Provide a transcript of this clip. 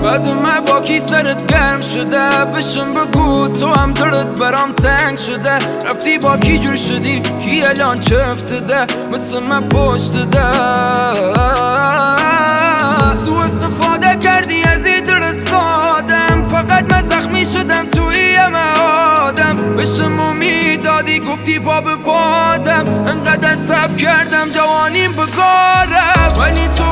بدم با کی سرت گرم شده بشم بگو تو هم دلت برام تنگ شده رفتی با کی جور شدی کی الان چفته مثل من پشت ده سو استفاده کردی از این دل سادم فقط من زخمی شدم توی یه آدم بشم امید دادی گفتی پا به پادم انقدر صبر کردم جوانیم بگارم ولی تو